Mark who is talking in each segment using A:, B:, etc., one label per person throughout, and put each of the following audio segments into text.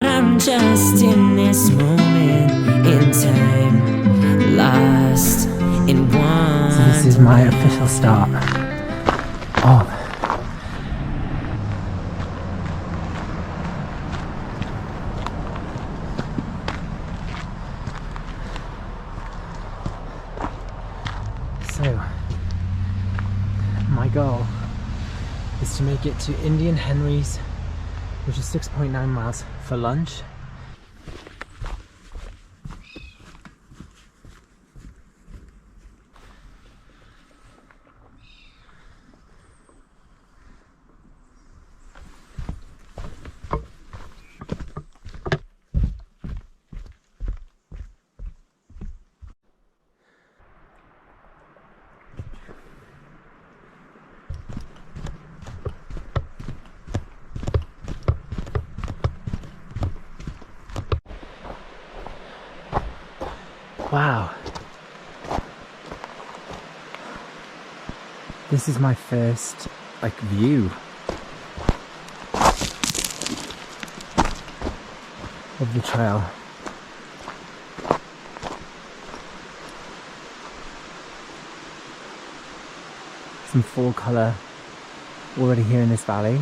A: I'm just in this moment in time, lost in one.
B: So this is my official start. Oh. So, my goal is to make it to Indian Henry's, which is 6.9 miles, for lunch. Wow. This is my first, view of the trail. Some fall colour already here in this valley.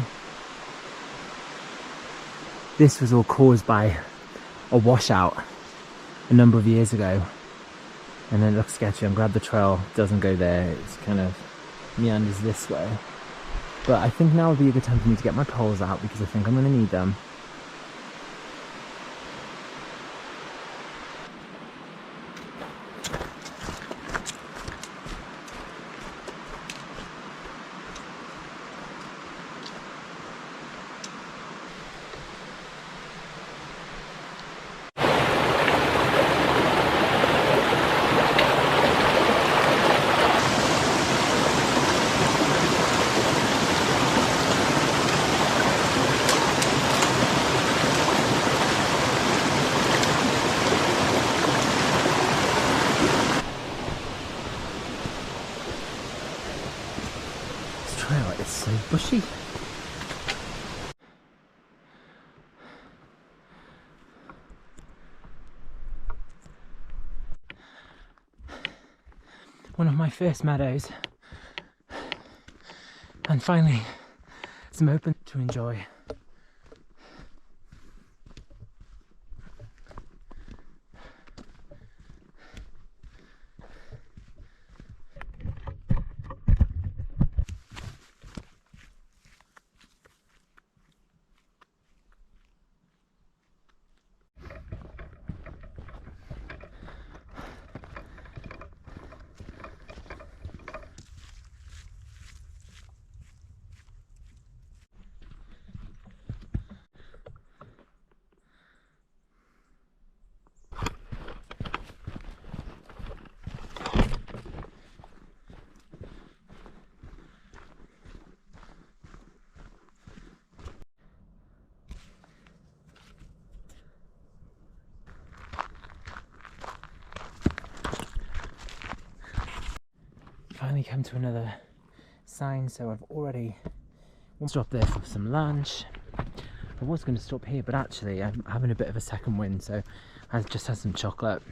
B: This was all caused by a washout a number of years ago, and then it looks sketchy. I'm glad the trail doesn't go there. It's kind of meanders this way, but I think now would be a good time for me to get my poles out because I think I'm going to need them. It's so bushy. One of my first meadows, and finally some open to enjoy. Finally come to another sign, so I've already stopped there for some lunch. I was going to stop here, but actually I'm having a bit of a second wind, so I just had some chocolate.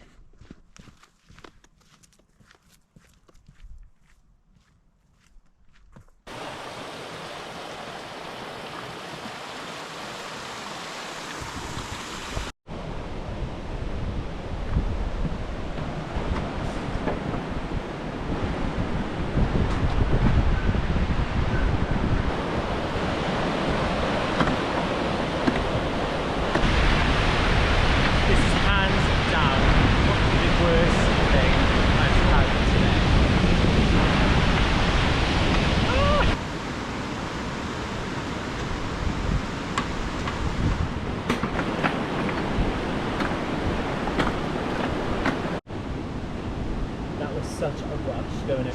B: Such a rush going in.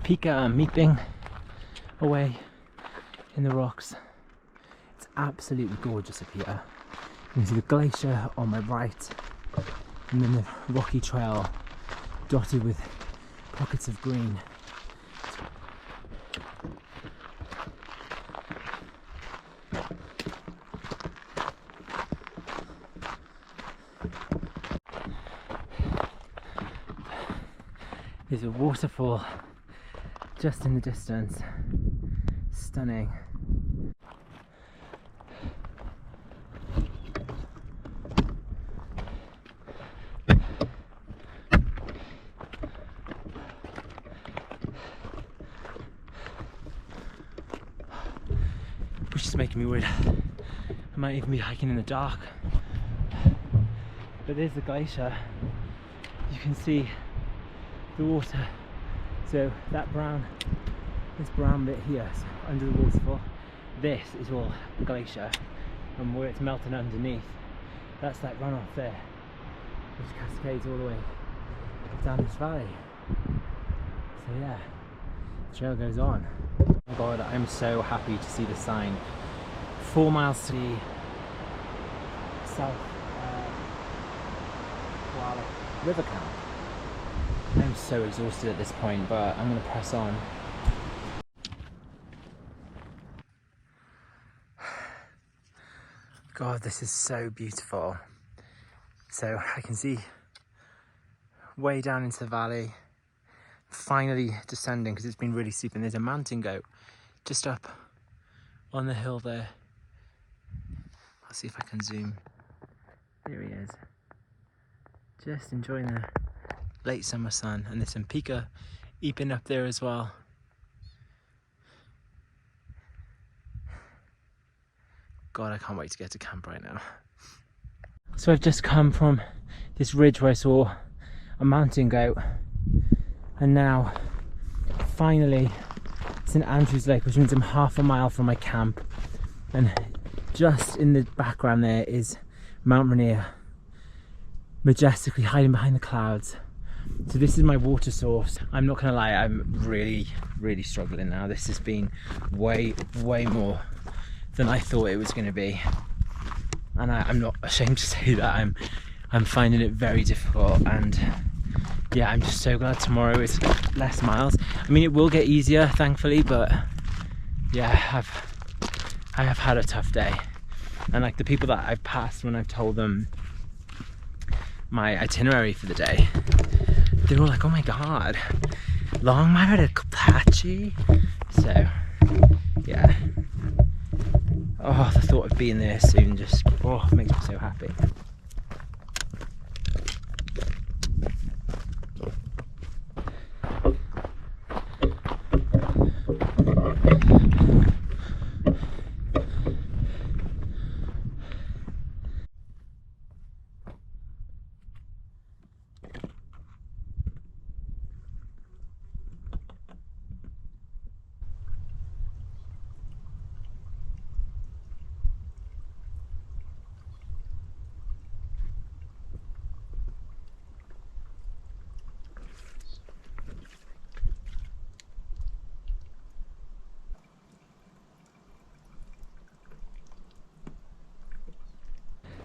B: Pika meeping away in the rocks. It's absolutely gorgeous up here. You can see the glacier on my right, and then the rocky trail dotted with pockets of green. There's a waterfall just in the distance. Stunning. Which is making me worried. I might even be hiking in the dark. But there's the glacier. You can see the water. So that brown, this brown bit here, so under the waterfall, this is all the glacier, and where it's melting underneath, that's that runoff there, which cascades all the way down this valley. So yeah, the trail goes on. Oh my god, I'm so happy to see the sign. 4 miles to the south river camp. I'm so exhausted at this point, but I'm going to press on. God, this is so beautiful. So I can see way down into the valley, finally descending because it's been really steep, and there's a mountain goat just up on the hill there. I'll see if I can zoom. There he is. Just enjoying the late summer sun, and there's some pika eeping up there as well. God, I can't wait to get to camp right now. So I've just come from this ridge where I saw a mountain goat, and now finally St Andrew's Lake, which means I'm half a mile from my camp, and just in the background there is Mount Rainier, majestically hiding behind the clouds. So this is my water source. I'm not gonna lie, I'm really struggling now. This has been way more than I thought it was gonna be, and I'm not ashamed to say that I'm finding it very difficult. And yeah, I'm just so glad tomorrow is less miles. I mean, it will get easier, thankfully, but yeah, I have had a tough day. And like the people that I've passed when I've told them my itinerary for the day, they were like, oh my god, long mired at Patchy. So yeah, oh, the thought of being there soon just makes me so happy.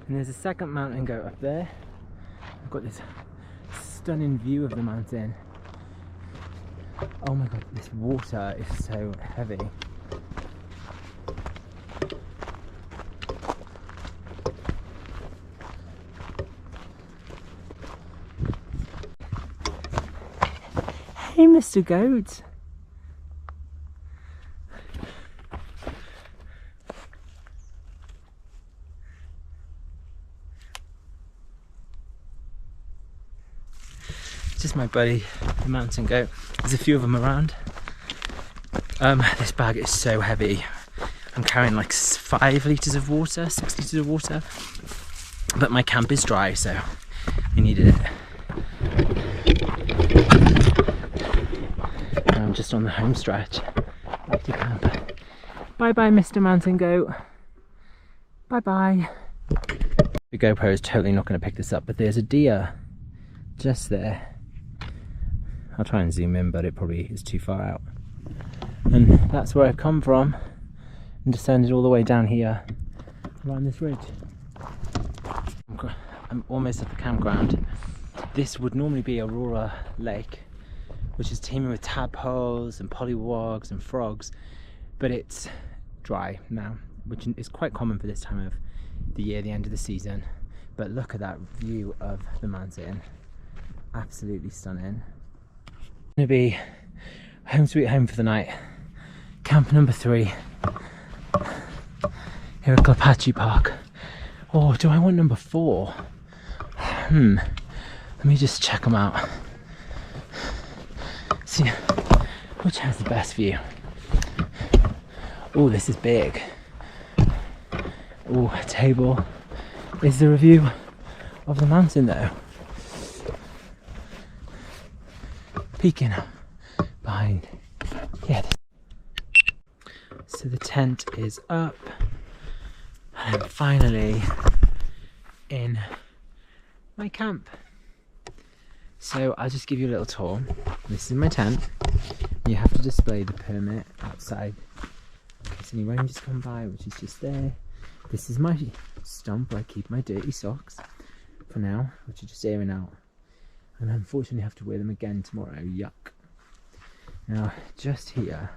B: And there's a second mountain goat up there. I've got this stunning view of the mountain. Oh my god, this water is so heavy. Hey, Mr. Goat. Just my buddy, the mountain goat. There's a few of them around. This bag is so heavy. I'm carrying like 5 litres of water, 6 litres of water. But my camp is dry, so I needed it. And I'm just on the home stretch back to camp. Bye bye, Mr. Mountain Goat. Bye bye. The GoPro is totally not going to pick this up, but there's a deer just there. I'll try and zoom in, but it probably is too far out. And that's where I've come from and descended all the way down here around this ridge. I'm almost at the campground. This would normally be Aurora Lake, which is teeming with tadpoles and pollywogs and frogs, but it's dry now, which is quite common for this time of the year, the end of the season. But look at that view of the mountain. Absolutely stunning. Gonna be home sweet home for the night. Camp number 3 here at Apache Park. Oh, do I want number 4? Let me just check them out. See which has the best view. Oh, this is big. Oh, a table. Is there a view of the mountain though? Peeking behind. Yeah. So the tent is up. And I'm finally in my camp. So I'll just give you a little tour. This is my tent. You have to display the permit outside in case any rangers come by, which is just there. This is my stump where I keep my dirty socks for now, which are just airing out. And I unfortunately have to wear them again tomorrow. Yuck. Now, just here,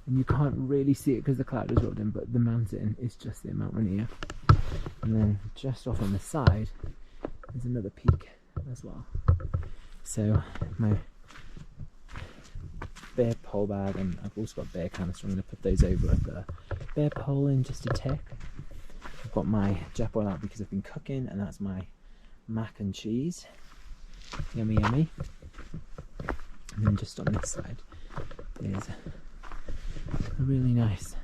B: and you can't really see it because the cloud is rolled in, but the mountain is just there, Mount Rainier. And then just off on the side, there's another peak as well. So, my bear pole bag, and I've also got bear canister. I'm going to put those over at the bear pole in just a tick. I've got my jet boil out because I've been cooking, and that's my mac and cheese. Yummy, yummy. And then just on this side, there's a really nice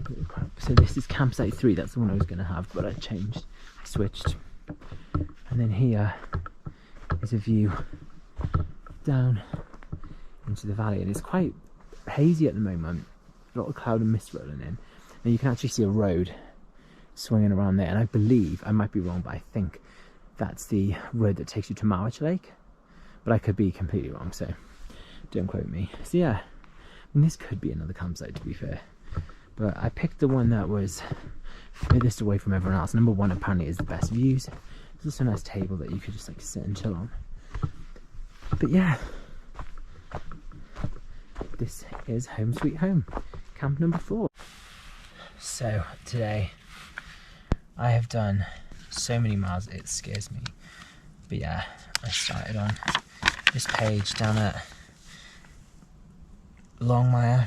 B: little crab. So this is campsite 3. That's the one I was going to have, but I changed. I switched. And then here is a view down into the valley, and it's quite hazy at the moment. A lot of cloud and mist rolling in. And you can actually see a road swinging around there, and I believe, I might be wrong, but I think that's the road that takes you to Marwich Lake, but I could be completely wrong, so don't quote me. So yeah, I mean, this could be another campsite, to be fair, but I picked the one that was furthest away from everyone else. Number 1 apparently is the best views. There's also a nice table that you could just like sit and chill on. But yeah, this is home sweet home, camp number 4. So today I have done so many miles it scares me, but yeah, I started on this page down at Longmire,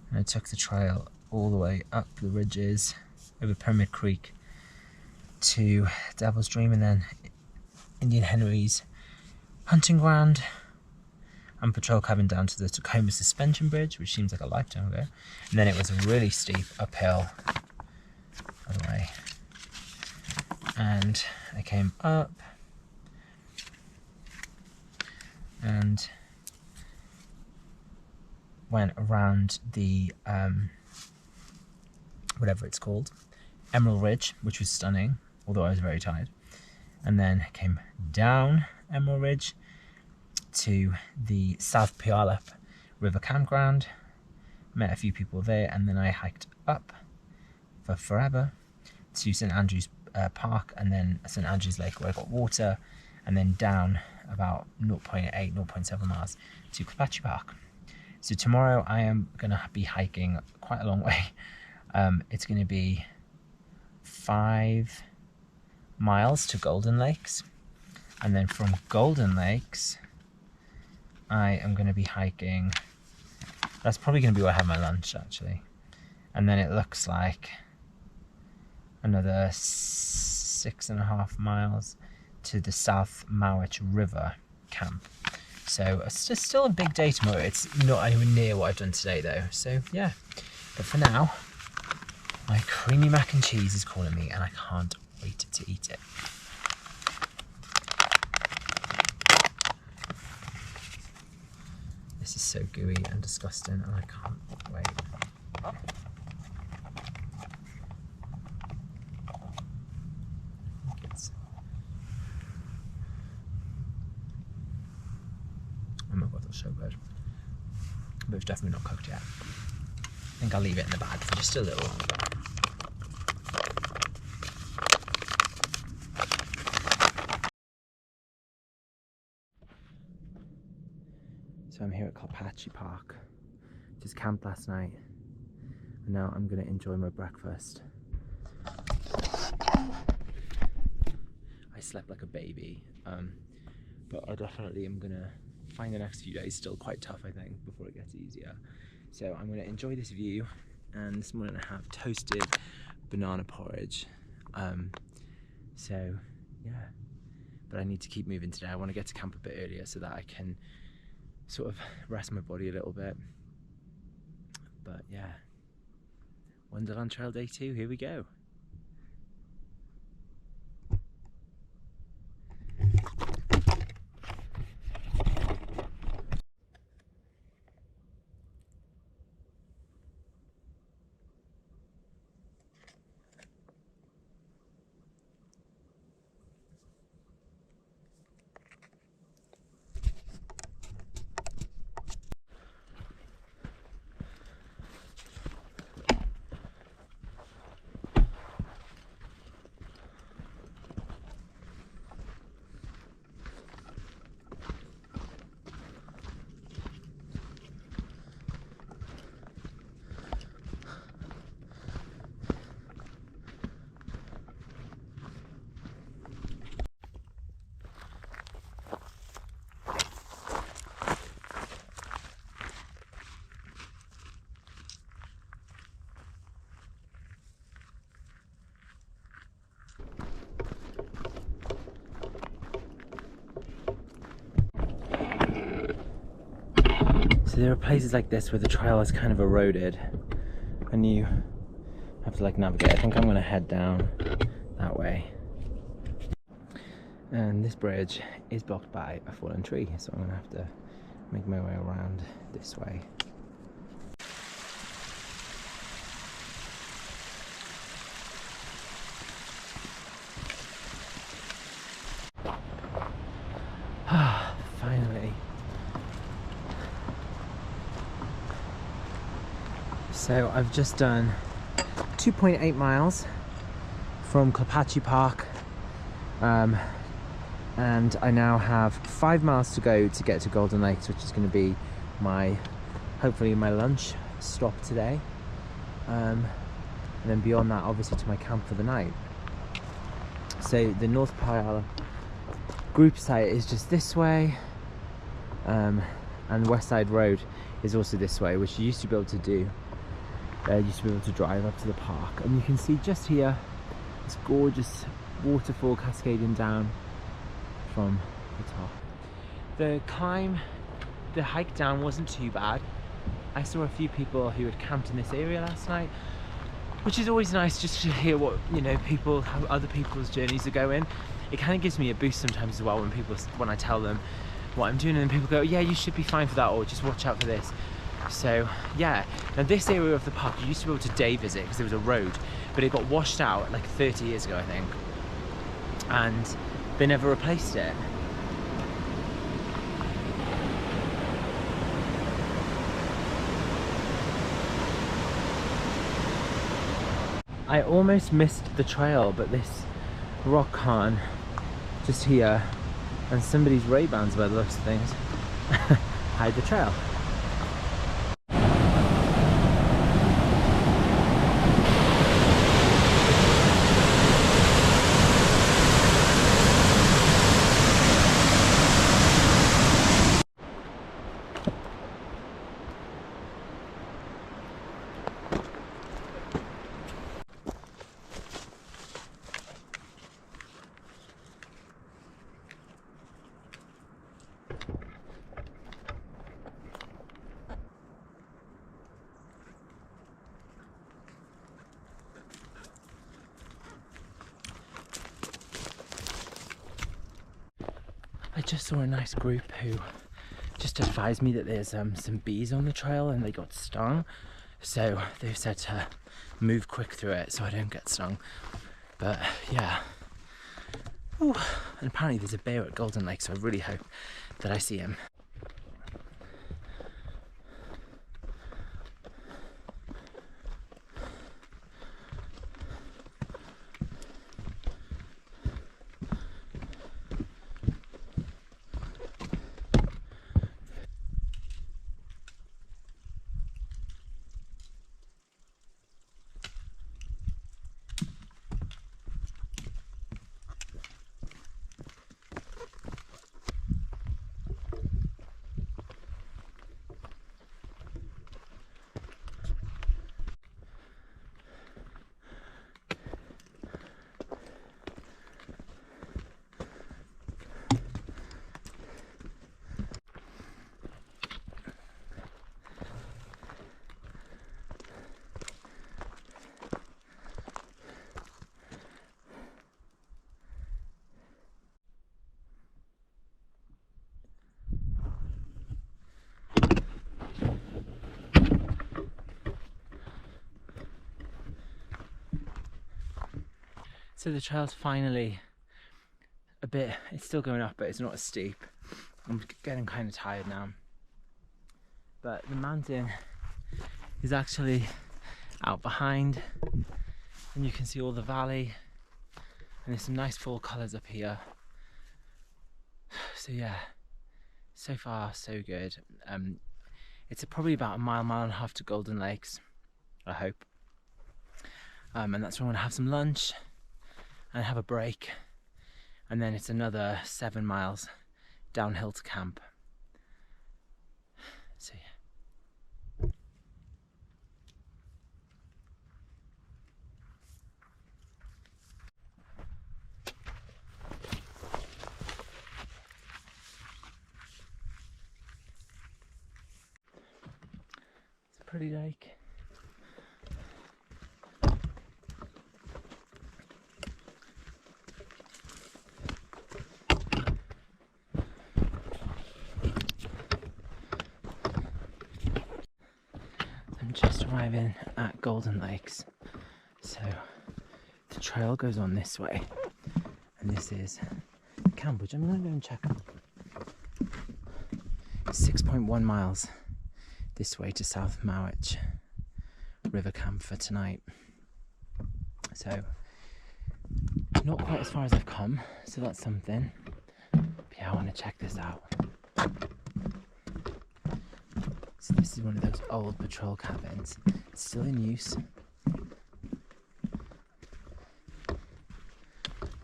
B: and I took the trail all the way up the ridges over Pyramid Creek to Devil's Dream, and then Indian Henry's hunting ground, and patrol cabin down to the Tacoma Suspension Bridge, which seems like a lifetime ago, and then it was a really steep uphill other way. And I came up and went around the whatever it's called, Emerald Ridge, which was stunning, although I was very tired. And then came down Emerald Ridge to the South Puyallup River Campground, met a few people there, and then I hiked up for forever to St Andrews Park, and then St Andrews Lake where I got water, and then down about 0.8, 0.7 miles to Apache Park. So tomorrow I am going to be hiking quite a long way. It's going to be 5 miles to Golden Lakes, and then from Golden Lakes I am going to be hiking, that's probably going to be where I have my lunch actually, and then it looks like another 6.5 miles to the South Marwich River camp. So it's just still a big day tomorrow. It's not anywhere near what I've done today though, so yeah. But for now, my creamy mac and cheese is calling me, and I can't wait to eat it. This is so gooey and disgusting, and I can't wait. Oh my god, that's so good. But it's definitely not cooked yet. I think I'll leave it in the bag for just a little longer. So I'm here at Mount Park. Just camped last night. And now I'm going to enjoy my breakfast. I slept like a baby. But I definitely am going to find the next few days still quite tough, I think, before it gets easier. So I'm going to enjoy this view. And this morning I have toasted banana porridge. So yeah, but I need to keep moving today. I want to get to camp a bit earlier so that I can sort of rest my body a little bit. But yeah, Wonderland Trail Day 2, here we go. So there are places like this where the trail is kind of eroded and you have to like navigate. I think I'm going to head down that way. And this bridge is blocked by a fallen tree, so I'm going to have to make my way around this way. Finally. So I've just done 2.8 miles from Mount Park, and I now have 5 miles to go to get to Golden Lakes, which is going to be hopefully my lunch stop today, and then beyond that obviously to my camp for the night. So the North Pile group site is just this way, and West Side Road is also this way, which you used to be able to do. Used to be able to drive up to the park, and you can see just here this gorgeous waterfall cascading down from the top. The hike down wasn't too bad. I saw a few people who had camped in this area last night, which is always nice just to hear what, you know, how other people's journeys are going. It kind of gives me a boost sometimes as well when I tell them what I'm doing, and then people go, yeah, you should be fine for that, or just watch out for this. So yeah, now this area of the park you used to be able to day visit because there was a road, but it got washed out like 30 years ago I think, and they never replaced it. I almost missed the trail, but this rock cairn just here and somebody's Ray-Bans by the looks of things hide the trail. I just saw a nice group who just advised me that there's some bees on the trail and they got stung, so they've said to move quick through it so I don't get stung. But yeah. Ooh. And apparently there's a bear at Golden Lake, so I really hope that I see him. So the trail's finally a bit, it's still going up, but it's not as steep. I'm getting kind of tired now. But the mountain is actually out behind, and you can see all the valley, and there's some nice fall colours up here. So yeah, so far so good. It's probably about a mile and a half to Golden Lakes, I hope. And that's where I'm gonna have some lunch and have a break, and then it's another 7 miles downhill to camp. So yeah. It's a pretty lake. I'm just arriving at Golden Lakes. So the trail goes on this way, and this is camp, which I'm gonna go and check out. 6.1 miles this way to South Mowich River Camp for tonight. So not quite as far as I've come, so that's something. But yeah, I want to check this out. So this is one of those old patrol cabins. It's still in use. I'm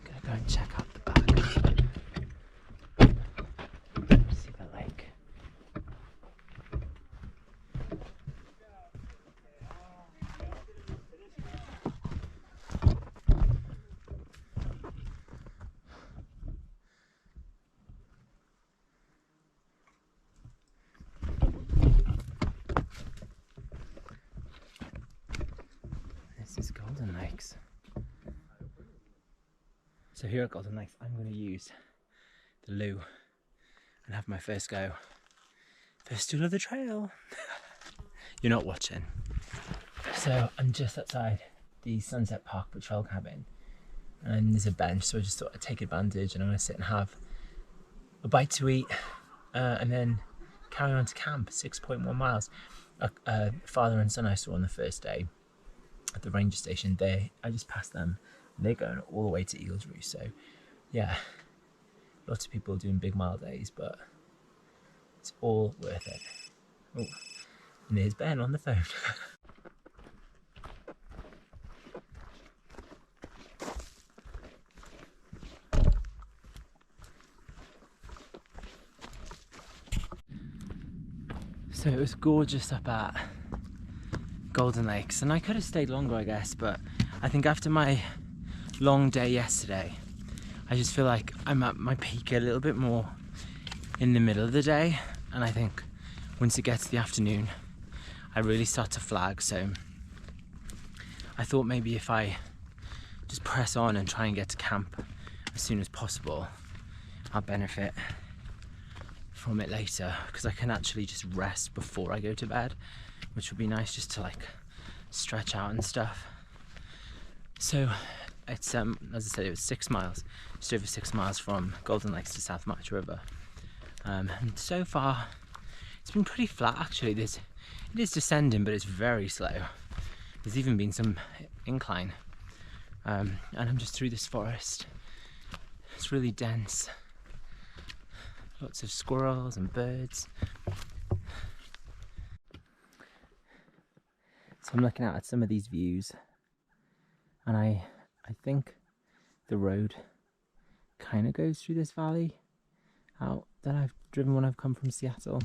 B: gonna go and check out the back. See the lake. This is Golden Lakes. So here at Golden Lakes, I'm going to use the loo and have my first go. First stool of the trail. You're not watching. So I'm just outside the Sunset Park Patrol cabin, and there's a bench, so I just thought I'd take advantage, and I'm going to sit and have a bite to eat and then carry on to camp. 6.1 miles. Father and son I saw on the first day at the ranger station, I just passed them. They're going all the way to Eagles Roost. So yeah, lots of people doing big mile days, but it's all worth it. Oh, and there's Ben on the phone. So it was gorgeous up at Golden Lakes, and I could have stayed longer, I guess, but I think after my long day yesterday, I just feel like I'm at my peak a little bit more in the middle of the day, and I think once it gets to the afternoon I really start to flag. So I thought maybe if I just press on and try and get to camp as soon as possible, I'll benefit from it later, because I can actually just rest before I go to bed, which would be nice, just to like stretch out and stuff. So it's as I said, it was 6 miles, just over 6 miles from Golden Lakes to South Mowich River, and so far it's been pretty flat actually. It is descending, but it's very slow. There's even been some incline, and I'm just through this forest. It's really dense, lots of squirrels and birds. So I'm looking out at some of these views, and I think the road kind of goes through this valley out that I've driven when I've come from Seattle.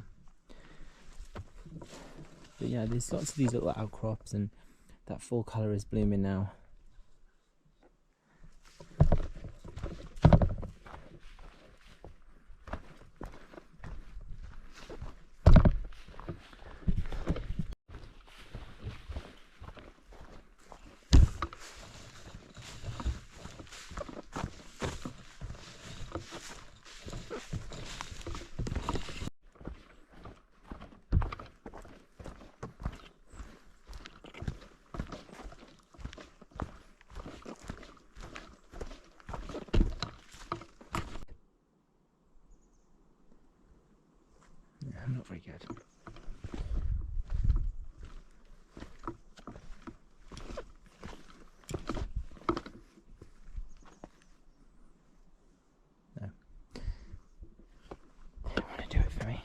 B: But yeah, there's lots of these little outcrops, and that fall colour is blooming now. I'm not very good. No. They don't want to do it for me.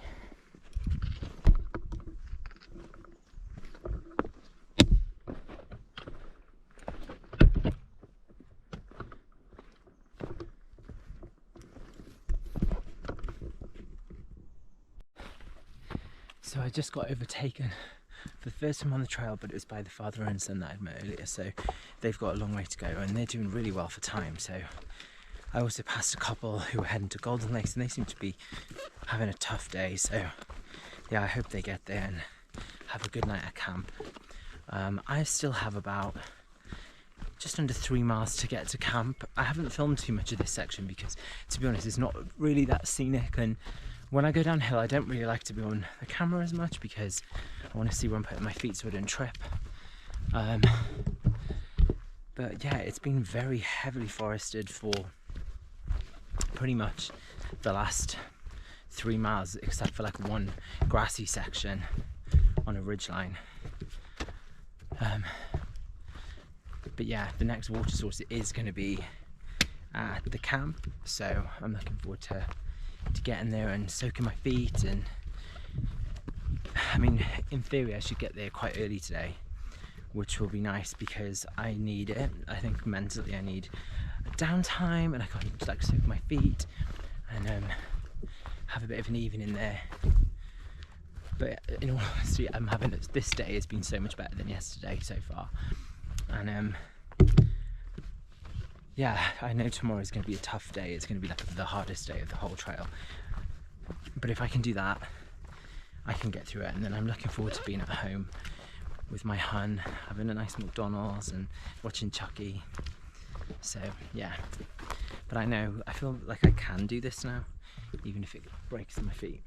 B: So I just got overtaken for the first time on the trail, but it was by the father and son that I'd met earlier, so they've got a long way to go and they're doing really well for time. So I also passed a couple who were heading to Golden Lakes and they seem to be having a tough day, so yeah, I hope they get there and have a good night at camp. I still have about just under 3 miles to get to camp. I haven't filmed too much of this section because, to be honest, it's not really that scenic, and when I go downhill I don't really like to be on the camera as much because I want to see where I'm putting my feet so I don't trip. But yeah, it's been very heavily forested for pretty much the last 3 miles, except for like one grassy section on a ridgeline. But yeah, the next water source is going to be at the camp, so I'm looking forward to getting there and soaking my feet. And I mean, in theory I should get there quite early today, which will be nice because I need it. I think mentally I need a downtime and I can like soak my feet and have a bit of an evening there. But in all honesty, I'm having this day has been so much better than yesterday so far. And yeah, I know tomorrow is going to be a tough day. It's going to be like the hardest day of the whole trail. But if I can do that, I can get through it. And then I'm looking forward to being at home with my hun, having a nice McDonald's and watching Chucky. So yeah, but I feel like I can do this now, even if it breaks my feet.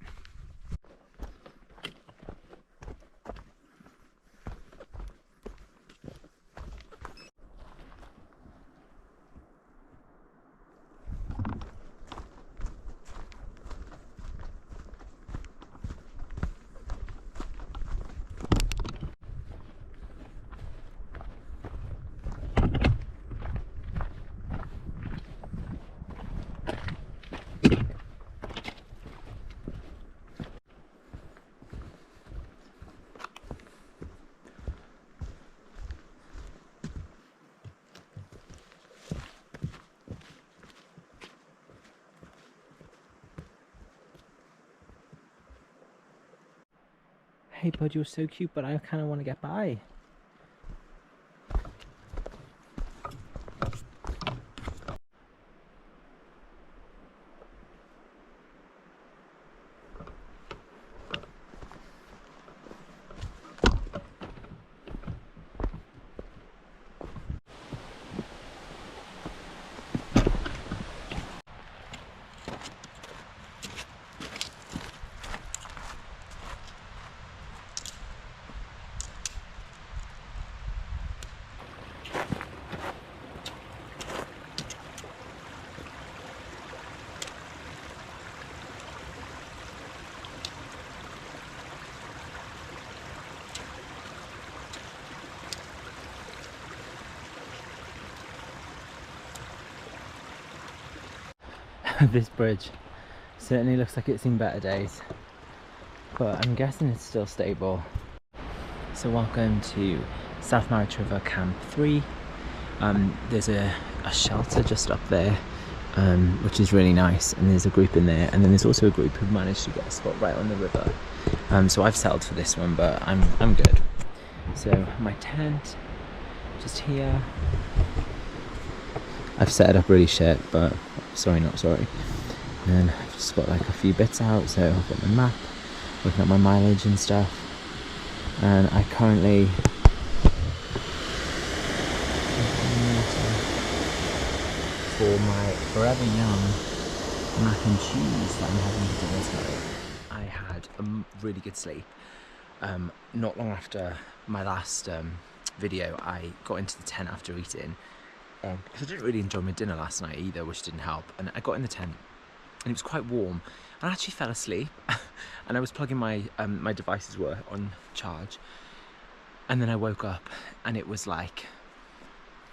B: Hey bud, you're so cute, but I kind of want to get by. This bridge certainly looks like it's seen better days, but I'm guessing it's still stable. So welcome to South Marriage River Camp 3. There's a shelter just up there, which is really nice, and there's a group in there, and then there's also a group who managed to get a spot right on the river. So I've settled for this one, but I'm good. So my tent just here. I've set it up really shit, but sorry not sorry. And I've just got like a few bits out, so I've got my map, looking at my mileage and stuff. And I currently for my forever young mac and cheese that I'm having for dinner tonight. I had a really good sleep. Not long after my last video, I got into the tent after eating. Because I didn't really enjoy my dinner last night either, which didn't help. And I got in the tent and it was quite warm. I actually fell asleep. and I was plugging my my devices were on charge, and then I woke up and it was like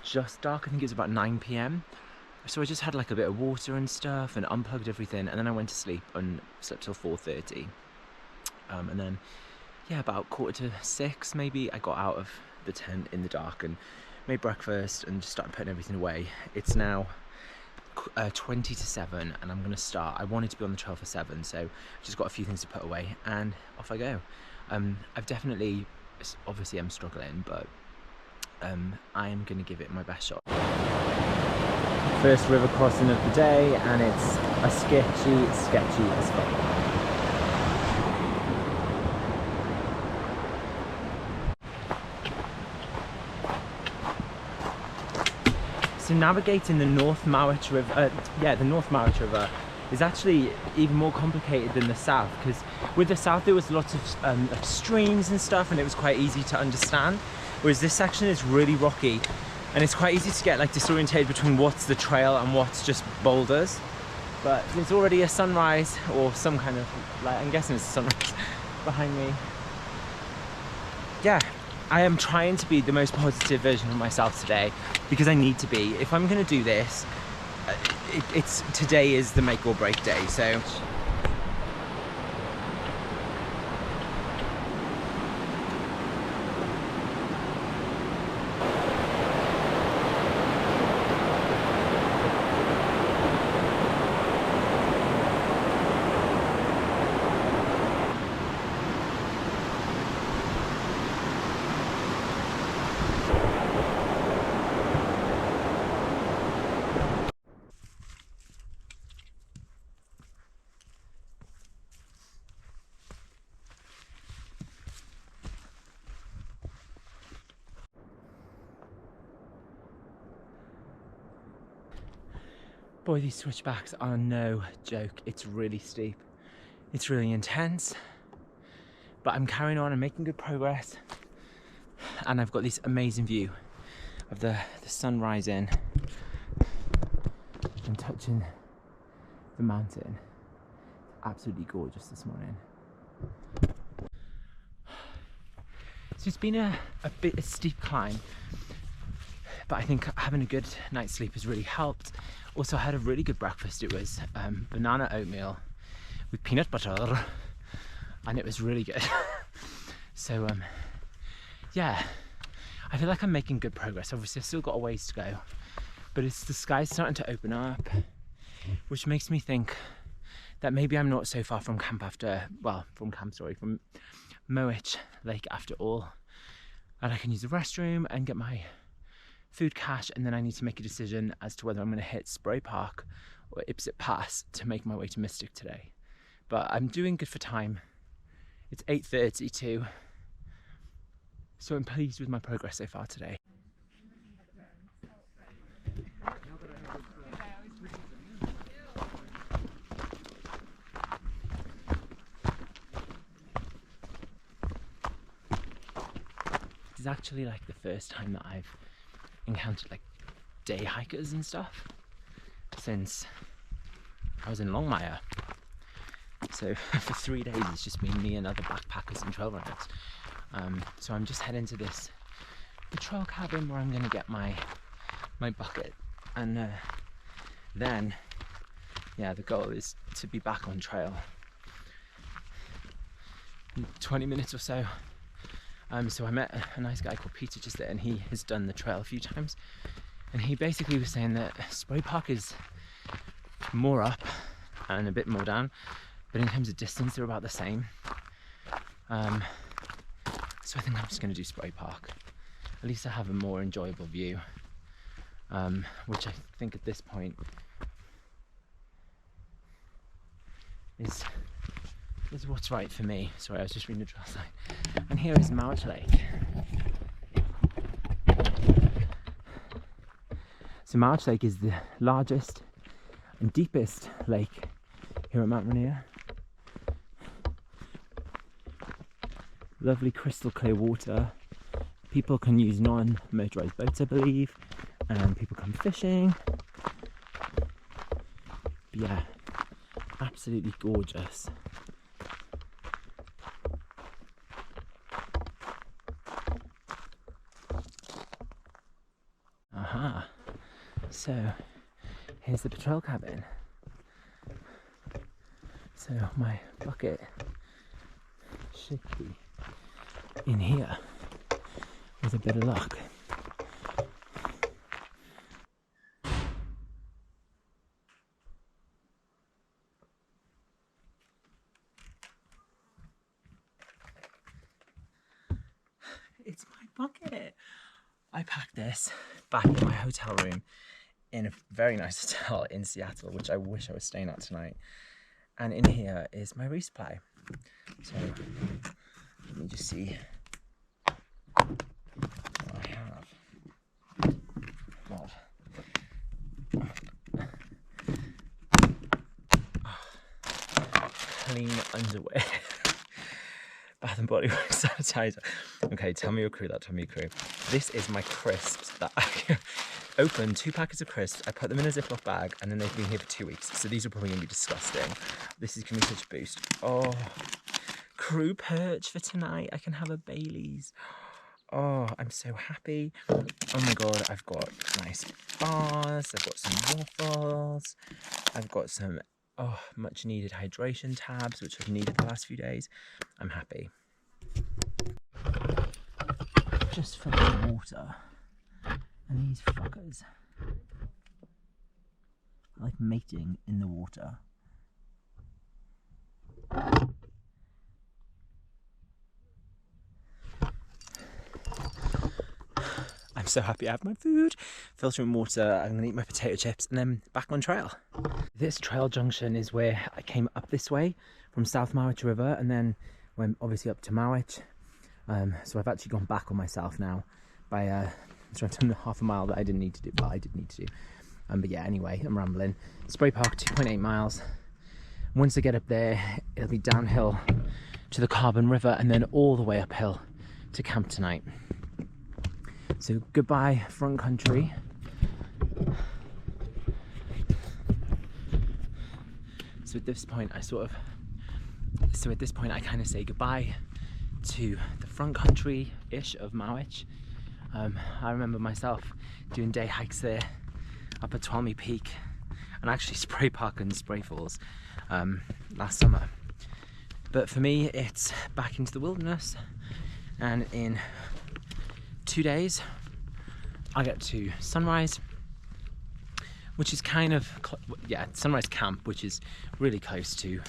B: just dark. I think it was about 9 p.m. So I just had like a bit of water and stuff and unplugged everything, and then I went to sleep and slept till 4:30. And then, yeah, about 5:45 maybe, I got out of the tent in the dark and made breakfast and just started putting everything away. It's now 20 to 7 and I'm gonna start. I wanted to be on the trail for 7, so I've just got a few things to put away and off I go. I've definitely, obviously I'm struggling, but I am gonna give it my best shot. First river crossing of the day, and it's a sketchy as fuck. So navigating the North Mowich River, the North Mowich River is actually even more complicated than the south, because with the south there was lots of streams and stuff and it was quite easy to understand, whereas this section is really rocky and it's quite easy to get like disorientated between what's the trail and what's just boulders. But there's already a sunrise, or some kind of, like, I'm guessing it's a sunrise behind me. Yeah, I am trying to be the most positive version of myself today, because I need to be. If I'm going to do this, today is the make or break day. So boy, these switchbacks are no joke. It's really steep. It's really intense. But I'm carrying on and making good progress. And I've got this amazing view of the sun rising and touching the mountain. Absolutely gorgeous this morning. So it's been a steep climb, but I think having a good night's sleep has really helped. Also, I had a really good breakfast. It was banana oatmeal with peanut butter, and it was really good. So yeah, I feel like I'm making good progress. Obviously I've still got a ways to go, but the sky's starting to open up, which makes me think that maybe I'm not so far from from Mowich Lake after all, and I can use the restroom and get my food cache, and then I need to make a decision as to whether I'm going to hit Spray Park or Ipsit Pass to make my way to Mystic today. But I'm doing good for time. It's 8:32, so I'm pleased with my progress so far today. This is actually like the first time that I've encountered like day hikers and stuff since I was in Longmire. So for 3 days it's just been me and other backpackers and trail runners. So I'm just heading to the trail cabin where I'm going to get my bucket, and then yeah, the goal is to be back on trail in 20 minutes or so. So I met a nice guy called Peter just there, and he has done the trail a few times, and he basically was saying that Spray Park is more up and a bit more down, but in terms of distance they're about the same. So I think I'm just going to do Spray Park. At least I have a more enjoyable view, which I think at this point is what's right for me. Sorry, I was just reading the trail sign. And here is Mowich Lake. So Mowich Lake is the largest and deepest lake here at Mount Rainier. Lovely crystal clear water. People can use non-motorized boats, I believe, and people come fishing. But yeah, absolutely gorgeous. So here's the patrol cabin. So my bucket should be in here with a bit of luck. It's my bucket. I packed this back in my hotel room in a very nice hotel in Seattle, which I wish I was staying at tonight. And in here is my resupply. So let me just see what I have. God. Clean underwear. Bath and Body Works sanitizer. Okay, tell me your crew that, tell me your crew. This is my crisps that I opened 2 packets of crisps. I put them in a Ziploc bag and then they've been here for 2 weeks. So these are probably gonna be disgusting. This is gonna be such a boost. Oh, crew perch for tonight. I can have a Bailey's. Oh, I'm so happy. Oh my God, I've got nice bars. I've got some waffles. I've got some much needed hydration tabs, which I've needed the last few days. I'm happy. Just filled with water, and these fuckers are like mating in the water. I'm so happy I have my food. Filtering water, I'm gonna eat my potato chips and then back on trail. This trail junction is where I came up this way from South Mowich River and then went obviously up to Mowich. So I've actually gone back on myself now by, so I've done half a mile that I didn't need to do, but I did need to do. But yeah, anyway, I'm rambling. Spray Park, 2.8 miles. Once I get up there, it'll be downhill to the Carbon River and then all the way uphill to camp tonight. So goodbye front country. So at this point I kind of say goodbye to the front country-ish of Mowich. I remember myself doing day hikes there up at Twalmey Peak and actually Spray Park and Spray Falls last summer. But for me, it's back into the wilderness, and in 2 days I get to Sunrise, which is kind of Sunrise Camp, which is really close to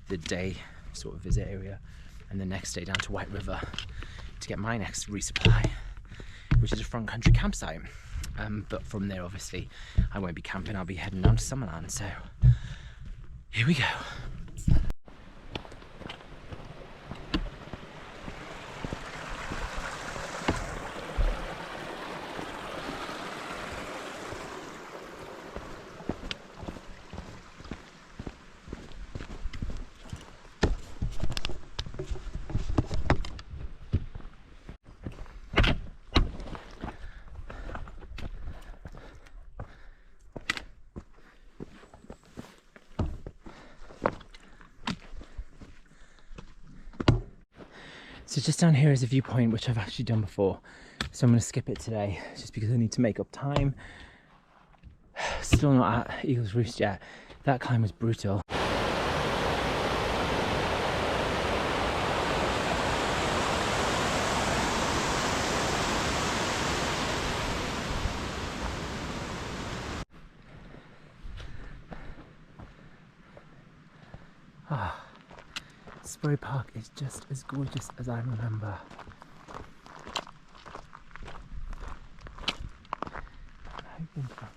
B: the day sort of visit area, and the next day down to White River to get my next resupply, which is a front country campsite. But from there obviously I won't be camping, I'll be heading down to Summerland. So here we go. So just down here is a viewpoint which I've actually done before, so I'm going to skip it today just because I need to make up time. Still not at Eagle's Roost yet. That climb was brutal. Spray Park is just as gorgeous as I remember. I'm hoping for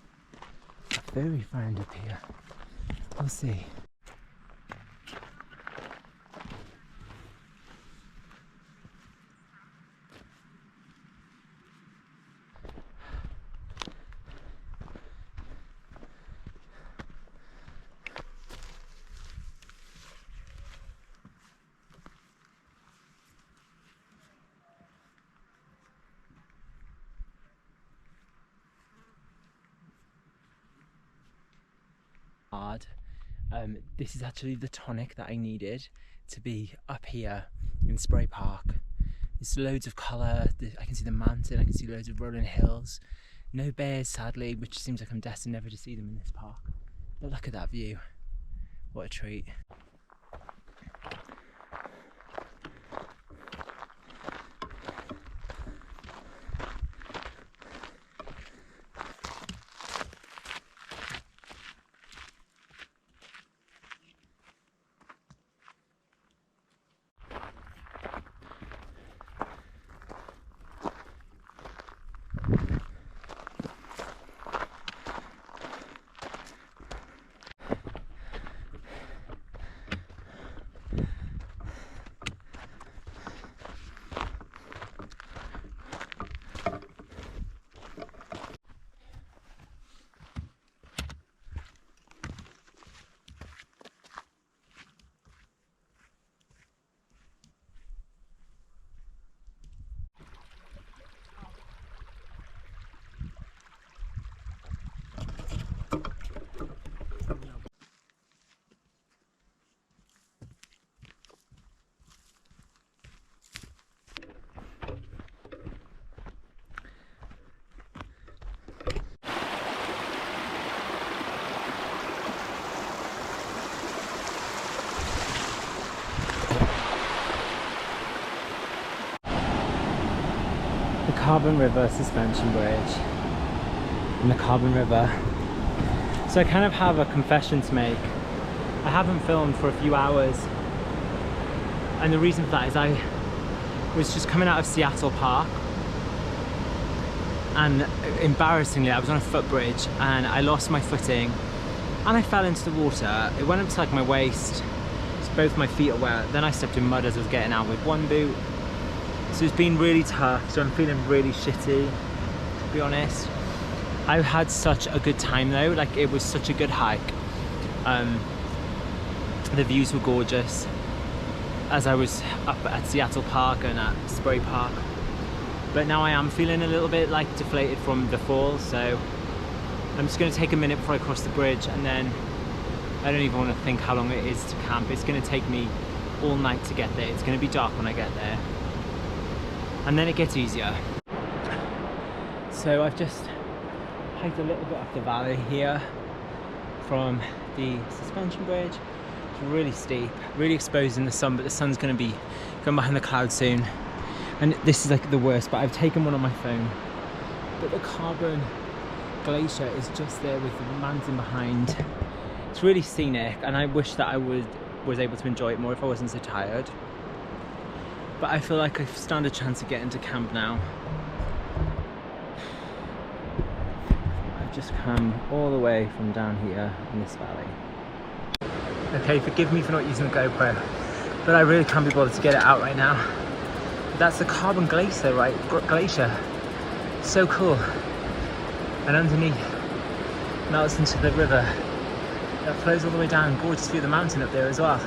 B: a fairy friend up here. We'll see. This is actually the tonic that I needed to be up here in Spray Park. There's loads of colour, I can see the mountain, I can see loads of rolling hills. No bears, sadly, which seems like I'm destined never to see them in this park. But look at that view. What a treat. Carbon River suspension bridge in the Carbon River. So I kind of have a confession to make. I haven't filmed for a few hours, and the reason for that is I was just coming out of Seattle Park, and embarrassingly I was on a footbridge and I lost my footing and I fell into the water. It went up to like my waist, so both my feet are wet. Then I stepped in mud as I was getting out with one boot. So it's been really tough, so I'm feeling really shitty, to be honest. I had such a good time though, like it was such a good hike. The views were gorgeous as I was up at Seattle Park and at Spray Park. But now I am feeling a little bit like deflated from the fall, so I'm just going to take a minute before I cross the bridge, and then I don't even want to think how long it is to camp. It's going to take me all night to get there. It's going to be dark when I get there. And then it gets easier. So I've just hiked a little bit up the valley here from the suspension bridge. It's really steep, really exposed in the sun, but the sun's going to be going behind the clouds soon. And this is like the worst, but I've taken one on my phone. But the Carbon Glacier is just there with the mountain behind. It's really scenic, and I wish that I was able to enjoy it more if I wasn't so tired. But I feel like I stand a chance of getting to camp now. I've just come all the way from down here in this valley. Okay, forgive me for not using the GoPro, but I really can't be bothered to get it out right now. But that's the Carbon Glacier, right? Glacier. So cool. And underneath, melts into the river that flows all the way down. Gorgeous view of the mountain up there as well.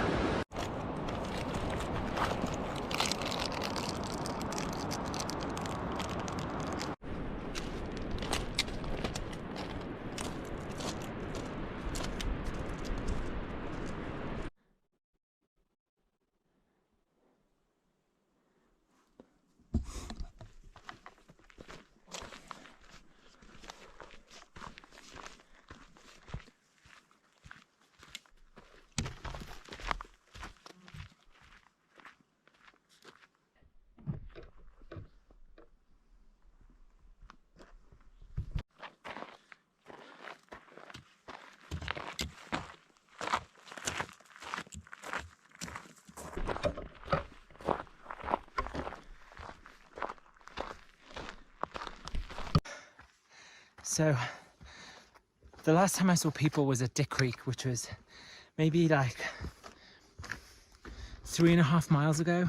B: So the last time I saw people was at Dick Creek, which was maybe like 3.5 miles ago.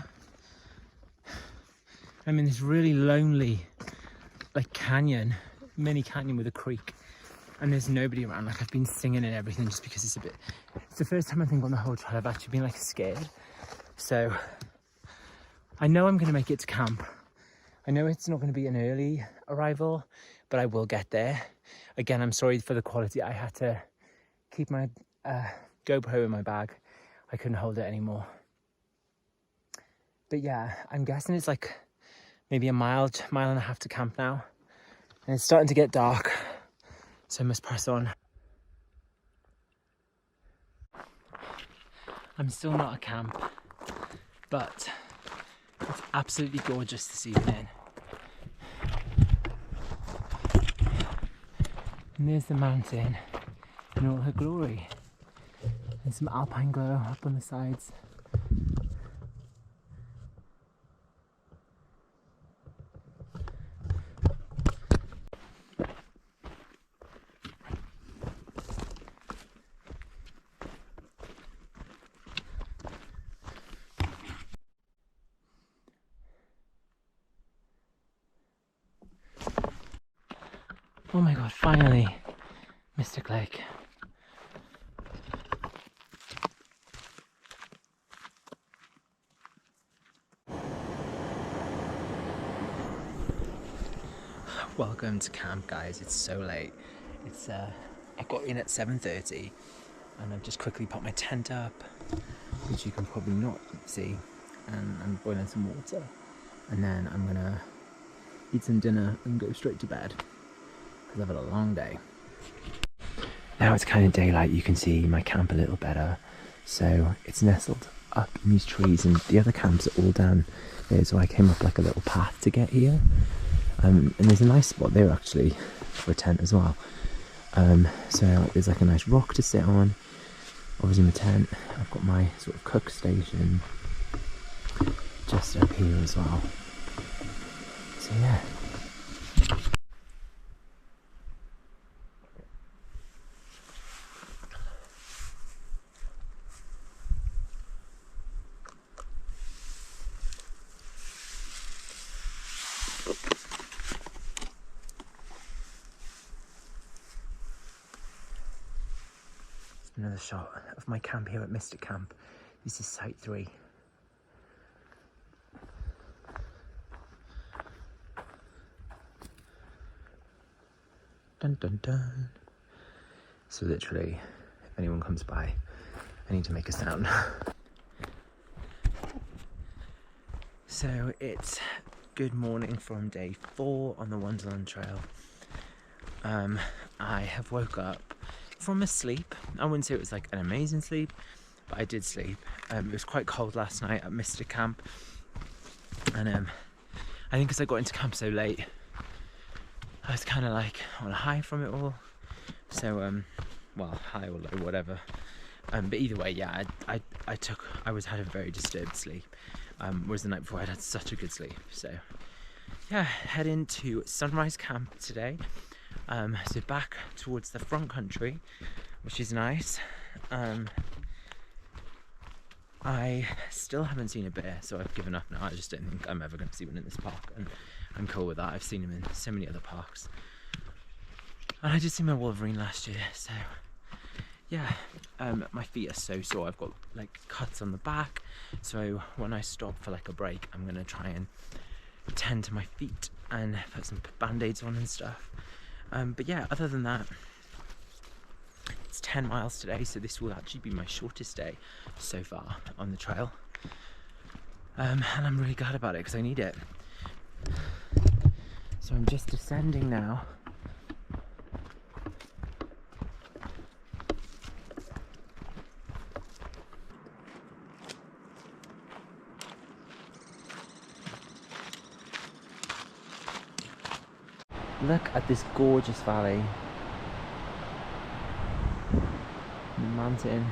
B: I'm in this really lonely like canyon, mini canyon with a creek, and there's nobody around. Like I've been singing and everything just because it's the first time I think on the whole trail I've actually been like scared. So I know I'm gonna make it to camp. I know it's not going to be an early arrival, but I will get there. Again, I'm sorry for the quality. I had to keep my GoPro in my bag. I couldn't hold it anymore. But yeah, I'm guessing it's like maybe a mile and a half to camp now. And it's starting to get dark, so I must press on. I'm still not at camp, but it's absolutely gorgeous this evening. And there's the mountain in all her glory. And some alpine glow up on the sides. Oh my god, finally! Mystic Lake. Welcome to camp, guys. It's so late. It's I got in at 7:30 and I've just quickly popped my tent up, which you can probably not see, and I'm boiling some water, and then I'm gonna eat some dinner and go straight to bed because I've had a long day. Now it's kind of daylight, you can see my camp a little better. So it's nestled up in these trees, and the other camps are all down there, so I came up like a little path to get here. And there's a nice spot there actually for a tent as well. So there's like a nice rock to sit on. Obviously my tent, I've got my sort of cook station just up here as well. So yeah. Another shot of my camp here at Mystic Camp. This is Site 3. Dun dun dun. So literally, if anyone comes by, I need to make a sound. So it's good morning from day 4 on the Wonderland Trail. I have woke up from a sleep. I wouldn't say it was like an amazing sleep, but I did sleep. It was quite cold last night at Mystic Camp, and I think because I got into camp so late, I was kind of like on a high from it all. So well, high or low, whatever. But either way, yeah, I had a very disturbed sleep. Whereas the night before I'd had such a good sleep. So yeah, head into Sunrise Camp today. So back towards the front country, which is nice. I still haven't seen a bear, so I've given up now. I just don't think I'm ever going to see one in this park, and I'm cool with that. I've seen them in so many other parks, and I did see my Wolverine last year, so yeah. My feet are so sore. I've got like cuts on the back, so when I stop for like a break, I'm going to try and tend to my feet and put some band-aids on and stuff. But yeah, other than that, it's 10 miles today, so this will actually be my shortest day so far on the trail. And I'm really glad about it because I need it. So I'm just descending now. Look at this gorgeous valley. The mountain.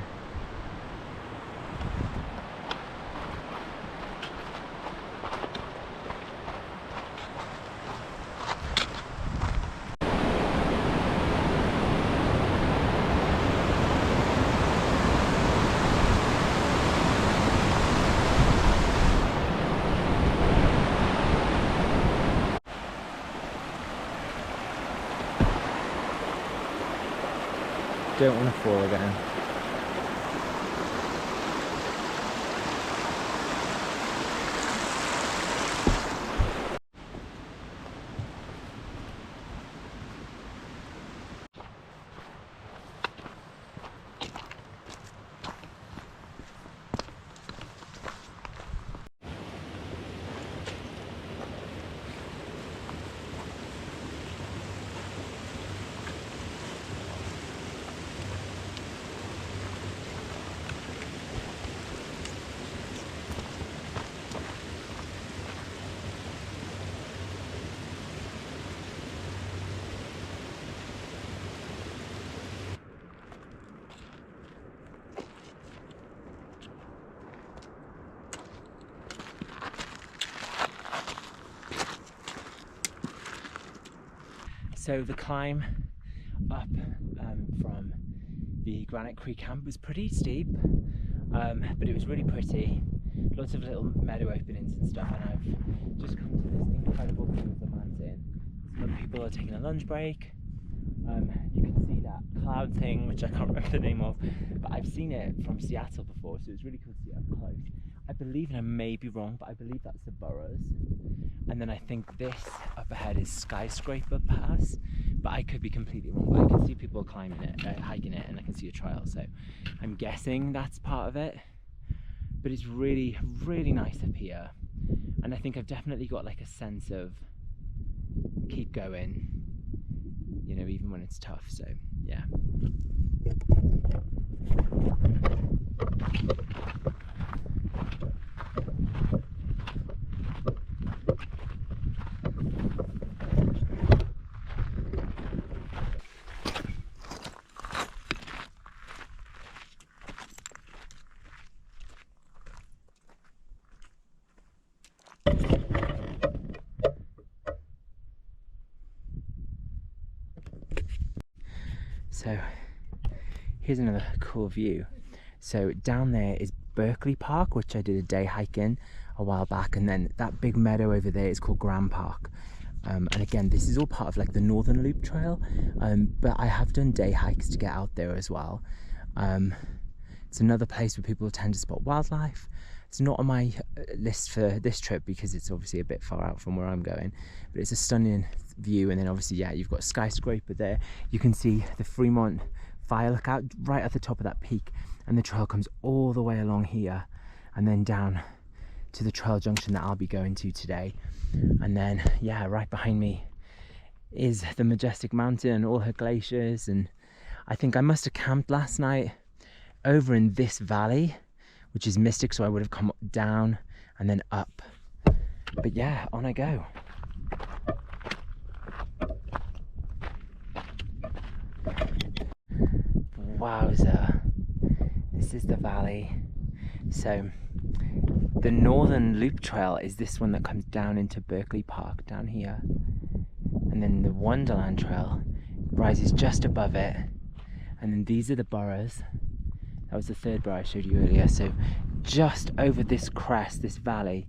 B: Don't want to fall again. So the climb up from the Granite Creek camp was pretty steep, but it was really pretty. Lots of little meadow openings and stuff, and I've just come to this incredible view of the mountain. Some people are taking a lunch break. You can see that cloud thing, which I can't remember the name of, but I've seen it from Seattle before, so it's really cool to see it up close. I believe, and I may be wrong, but I believe that's the Burrows. And then I think this up ahead is Skyscraper Pass, but I could be completely wrong. But I can see people climbing it, hiking it, and I can see a trail, so I'm guessing that's part of it. But it's really, really nice up here, and I think I've definitely got like a sense of keep going, you know, even when it's tough. So yeah. So here's another cool view. So down there is Berkeley Park, which I did a day hike in a while back, and then that big meadow over there is called Grand Park. And again, this is all part of like the Northern Loop Trail, but I have done day hikes to get out there as well. It's another place where people tend to spot wildlife. It's not on my list for this trip because it's obviously a bit far out from where I'm going, but it's a stunning view. And then obviously, yeah, you've got Skyscraper there. You can see the Fremont Fire Lookout right at the top of that peak, and the trail comes all the way along here and then down to the trail junction that I'll be going to today. And then, yeah, right behind me is the majestic mountain and all her glaciers. And I think I must have camped last night over in this valley, which is Mystic, so I would have come down and then up. But yeah, on I go. Wowza, this is the valley. So the Northern Loop Trail is this one that comes down into Berkeley Park down here, and then the Wonderland Trail rises just above it, and then these are the Burrows. That was the third burrow I showed you earlier. So just over this crest, this valley,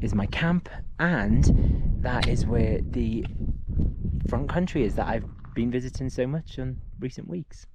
B: is my camp, and that is where the front country is that I've been visiting so much in recent weeks.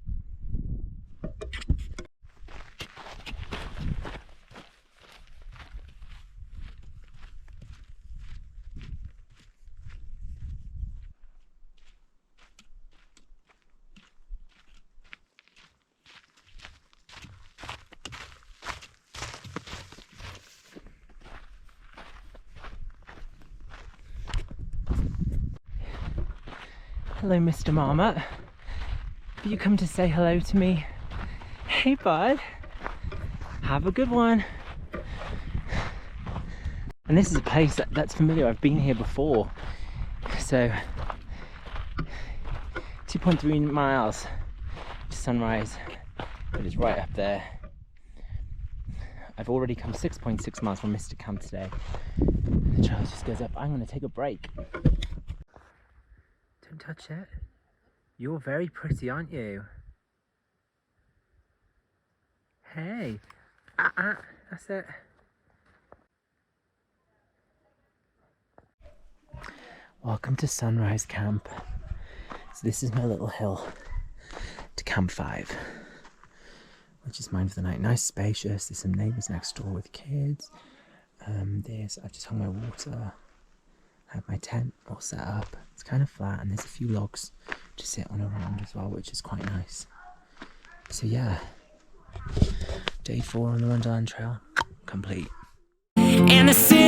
B: Hello, Mr. Marmot. Have you come to say hello to me? Hey, bud. Have a good one. And this is a place that's familiar. I've been here before. So, 2.3 miles to Sunrise. It is right up there. I've already come 6.6 miles from Mr. Camp today. And the trail just goes up. I'm going to take a break. Don't touch it. You're very pretty, aren't you? Hey. That's it. Welcome to Sunrise Camp. So this is my little hill to Camp 5, which is mine for the night. Nice, spacious. There's some neighbours next door with kids. I've just hung my water. I have my tent all set up. It's kind of flat, and there's a few logs to sit on around as well, which is quite nice. So yeah, day 4 on the Wonderland Trail complete.
A: And the city